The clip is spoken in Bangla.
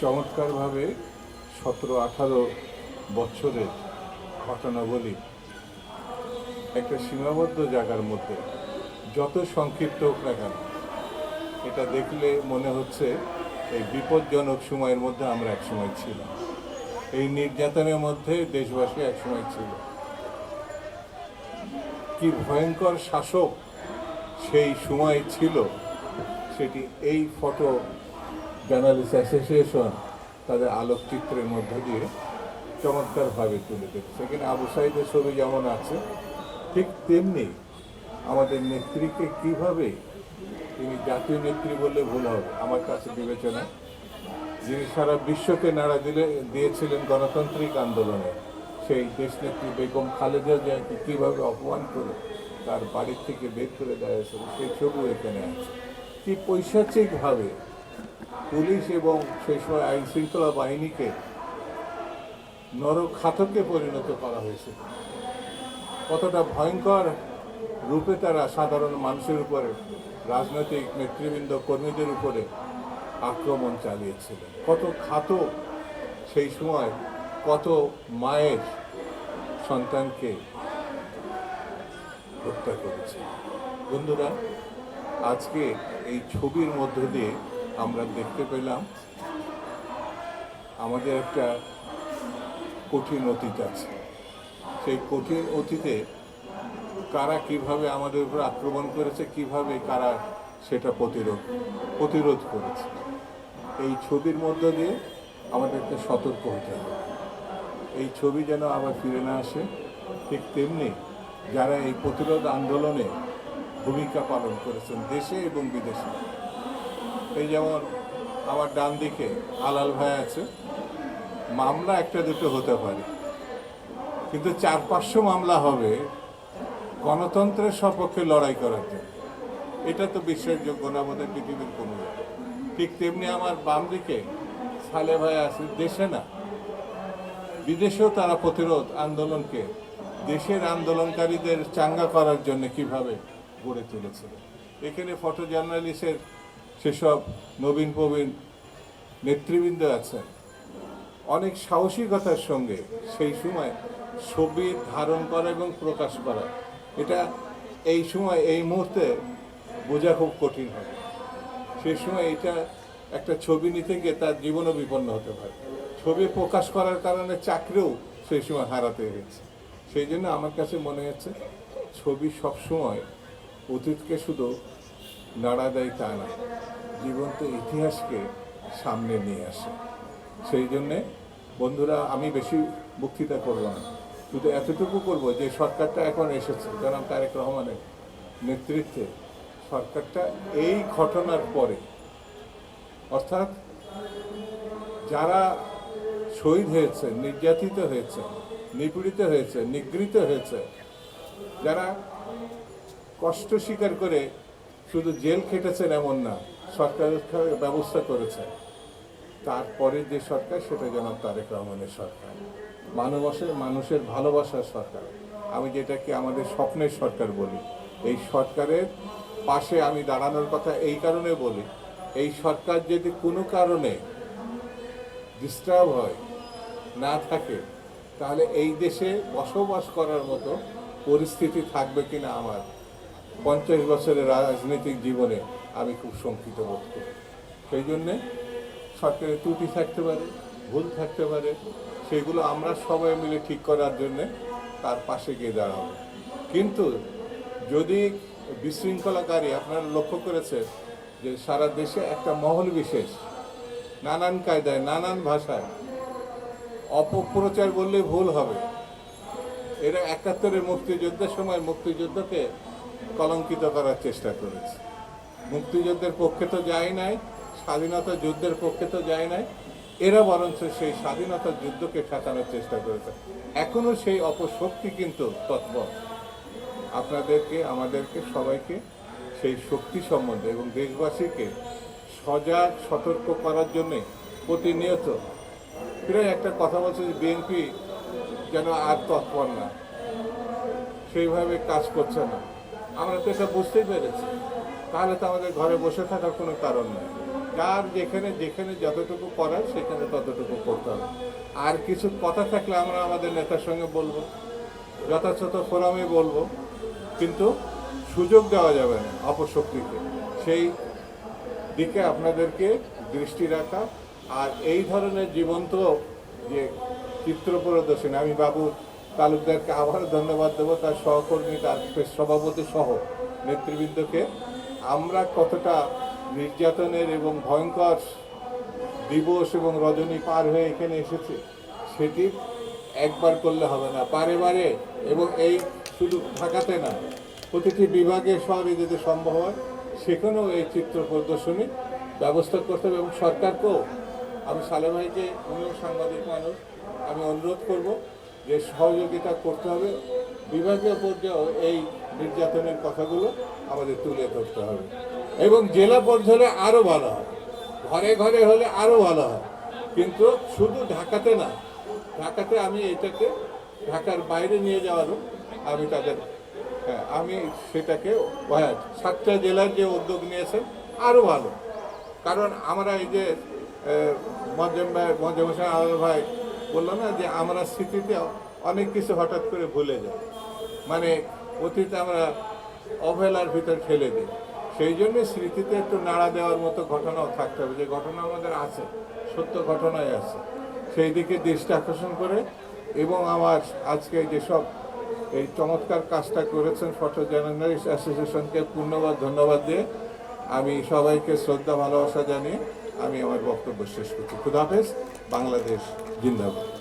চমৎকারভাবে 17-18 বছরের ঘটনাবলী একটা সীমাবদ্ধ জায়গার মধ্যে যত সংক্ষিপ্ত হোক না কেন, এটা দেখলে মনে হচ্ছে এই বিপজ্জনক সময়ের মধ্যে আমরা একসময় ছিলাম। এই নির্যাতনের মধ্যে দেশবাসী একসময় ছিল। কি ভয়ঙ্কর শাসক সেই সময় ছিল, সেটি এই ফটো জার্নালিস্ট অ্যাসোসিয়েশন তাদের আলোকচিত্রের মধ্য দিয়ে চমৎকারভাবে তুলে দেবে। সেখানে আবু সাইদের ছবি যেমন আছে, ঠিক তেমনি আমাদের নেত্রীকে কিভাবে, তিনি জাতীয় নেত্রী বললে ভুল হবে আমার কাছে বিবেচনা, যিনি সারা বিশ্বকে নাড়া দিয়েছিলেন গণতান্ত্রিক আন্দোলনে, সেই দেশনেত্রী বেগম খালেদা জিয়াকে কীভাবে অপমান করে তার বাড়ির থেকে বের করে দেওয়া হয়েছিল, সেই ছবিও এখানে আছে। কি পৈশাচিকভাবে পুলিশ এবং সেই সময় আইন শৃঙ্খলা বাহিনীকে নরখাতকে পরিণত করা হয়েছে, কতটা ভয়ঙ্কর রূপে তারা সাধারণ মানুষের উপরে, রাজনৈতিক নেতৃবৃন্দ কর্মীদের উপরে আক্রমণ চালিয়েছিলেন, কত ঘাতক সেই সময় কত মায়ের সন্তানকে হত্যা করেছে। বন্ধুরা, আজকে এই ছবির মধ্য দিয়ে আমরা দেখতে পেলাম আমাদের একটা কঠিন অতীত আছে। সেই কঠিন অতীতে কারা কিভাবে আমাদের উপর আক্রমণ করেছে, কিভাবে কারা সেটা প্রতিরোধ করেছে, এই ছবির মধ্য দিয়ে আমাদেরকে সতর্ক হতে হবে। এই ছবি যেন আবার ফিরে না আসে। ঠিক তেমনি যারা এই প্রতিরোধ আন্দোলনে ভূমিকা পালন করেছেন দেশে এবং বিদেশে, এই যেমন আমার ডান দিকে আলাল ভাই আছে, মামলা একটা দুটো হতে পারে, কিন্তু 400-500 মামলা হবে গণতন্ত্রের সপক্ষে লড়াই করার জন্য। এটা তো বিশ্বাসযোগ্য না আমাদের পৃথিবীর কোনো জায়গায়। ঠিক তেমনি আমার বাম দিকে সালে ভাই আছে, দেশে না বিদেশেও তারা প্রতিরোধ আন্দোলনকে দেশের আন্দোলনকারীদের চাঙ্গা করার জন্য কিভাবে গড়ে তুলেছিল। এখানে ফটো জার্নালিস্টের সেসব নবীন প্রবীণ নেতৃবৃন্দ আছেন, অনেক সাহসিকতার সঙ্গে সেই সময় ছবি ধারণ করা এবং প্রকাশ করা, এটা এই সময় এই মুহূর্তে বোঝা খুব কঠিন হবে। সেই সময় এটা একটা ছবি নিতে গিয়ে তার জীবনও বিপন্ন হতে পারে। ছবি প্রকাশ করার কারণে চাকরিও সেই সময় হারাতে হয়েছে। সেই জন্য আমার কাছে মনে হচ্ছে ছবি সবসময় অতীতকে শুধু নাড়া দেয় তা না, জীবন্ত ইতিহাসকে সামনে নিয়ে আসে। সেই জন্যে বন্ধুরা, আমি বেশি বক্তৃতা করব না, শুধু এতটুকু করব যে সরকারটা এখন এসেছে জনাব তারেক রহমানের নেতৃত্বে, সরকারটা এই ঘটনার পরে, অর্থাৎ যারা শহীদ হয়েছে, নির্যাতিত হয়েছে, নিপীড়িত হয়েছে, নিগৃহীত হয়েছে, যারা কষ্ট স্বীকার করে শুধু জেল খেটেছেন এমন না, সরকার ব্যবস্থা করেছে, তারপরে যে সরকার সেটা জনাব তারেক রহমানের সরকার, মানুষের ভালোবাসার সরকার, আমি যেটাকে আমাদের স্বপ্নের সরকার বলি। এই সরকারের পাশে আমি দাঁড়ানোর কথা এই কারণে বলি, এই সরকার যদি কোনো কারণে ডিস্টার্ব হয়, না থাকে, তাহলে এই দেশে বসবাস করার মতো পরিস্থিতি থাকবে কিনা আমার 50 বছরের রাজনৈতিক জীবনে আমি খুব শঙ্কিত বোধ করি। সেই জন্যে সরকারের ত্রুটি থাকতে পারে, ভুল থাকতে পারে, সেগুলো আমরা সবাই মিলে ঠিক করার জন্যে তার পাশে গিয়ে দাঁড়াবো। কিন্তু যদি বিশৃঙ্খলাকারী, আপনারা লক্ষ্য করেছেন যে সারা দেশে একটা মহল বিশেষ নানান কায়দায়, নানান ভাষায়, অপপ্রচার বললে ভুল হবে, এরা 71-এর মুক্তিযুদ্ধের সময় মুক্তিযুদ্ধকে কলঙ্কিত করার চেষ্টা করেছে। মুক্তিযুদ্ধের পক্ষে তো যায় নাই, স্বাধীনতা যুদ্ধের পক্ষে তো যায় নাই, এরা বরঞ্চ সেই স্বাধীনতা যুদ্ধকে ঠেকানোর চেষ্টা করেছে। এখনও সেই অপশক্তি কিন্তু তৎপর। আপনাদেরকে, আমাদেরকে, সবাইকে সেই শক্তি সম্বন্ধে এবং দেশবাসীকে সজাগ সতর্ক করার জন্যে প্রতিনিয়ত প্রায় একটা কথা বলছে যে বিএনপি যেন আর তৎপর না, সেইভাবে কাজ করছে না। আমরা তো এটা বুঝতেই পেরেছি, তাহলে তো আমাদের ঘরে বসে থাকার কোনো কারণ নেই। যার যেখানে যেখানে যতটুকু করার সেখানে ততটুকু করতে হবে। আর কিছু কথা থাকলে আমরা আমাদের নেতার সঙ্গে বলবো, যথাযথ ফোরামে বলবো, কিন্তু সুযোগ দেওয়া যাবে না অপশক্তিকে। সেই দিকে আপনাদেরকে দৃষ্টি রাখা। আর এই ধরনের জীবন্ত যে চিত্র প্রদর্শনী, আমি বাবু তালুকদারকে আবারও ধন্যবাদ দেবো, তার সহকর্মী, তার সভাপতি সহ নেতৃবৃন্দকে। আমরা কতটা নির্যাতনের এবং ভয়ঙ্কর দিবস এবং রজনী পার হয়ে এখানে এসেছি, সেটি একবার করলে হবে না, বারে বারে। এবং এই শুধু ঢাকাতে না, প্রতিটি বিভাগে শহরে যদি সম্ভব হয় সেখানেও এই চিত্র প্রদর্শনী ব্যবস্থা করতে হবে। এবং সরকারকেও, আমি সালেহ ভাইকে, উনিও সাংবাদিক মানুষ, আমি অনুরোধ করব যে সহযোগিতা করতে হবে। বিভাগীয় পর্যায়েও এই নির্যাতনের কথাগুলো আমাদের তুলে ধরতে হবে, এবং জেলা পর্যায়ে আরও ভালো হয়, ঘরে ঘরে হলে আরও ভালো হয়। কিন্তু শুধু ঢাকাতে না, ঢাকাতে আমি এটাকে ঢাকার বাইরে নিয়ে যাওয়ারও আমি তাদের, হ্যাঁ, আমি সেটাকে 7টা জেলার যে উদ্যোগ নিয়েছেন আরও ভালো। কারণ আমরা এই যে মঞ্জম হোসেন আলাল ভাই বললো না যে আমরা স্মৃতিতে অনেক কিছু হঠাৎ করে ভুলে যাই, মানে অতীতে আমরা অবহেলার ভিতর ফেলে দিই। সেই জন্যে স্মৃতিতে একটু নাড়া দেওয়ার মতো ঘটনাও থাকতে হবে, যে ঘটনা আমাদের আছে, সত্য ঘটনাই আছে, সেই দিকে দৃষ্টি আকর্ষণ করে। এবং আমার আজকে যেসব এই চমৎকার কাজটা করেছেন ফটো জার্নালিস্ট অ্যাসোসিয়েশনকে ধন্যবাদ দিয়ে আমি সবাইকে শ্রদ্ধা ভালোবাসা জানিয়ে আমি আমার বক্তব্য শেষ করছি। খুদা হাফেজ। বাংলাদেশ জিন্দাবাদ।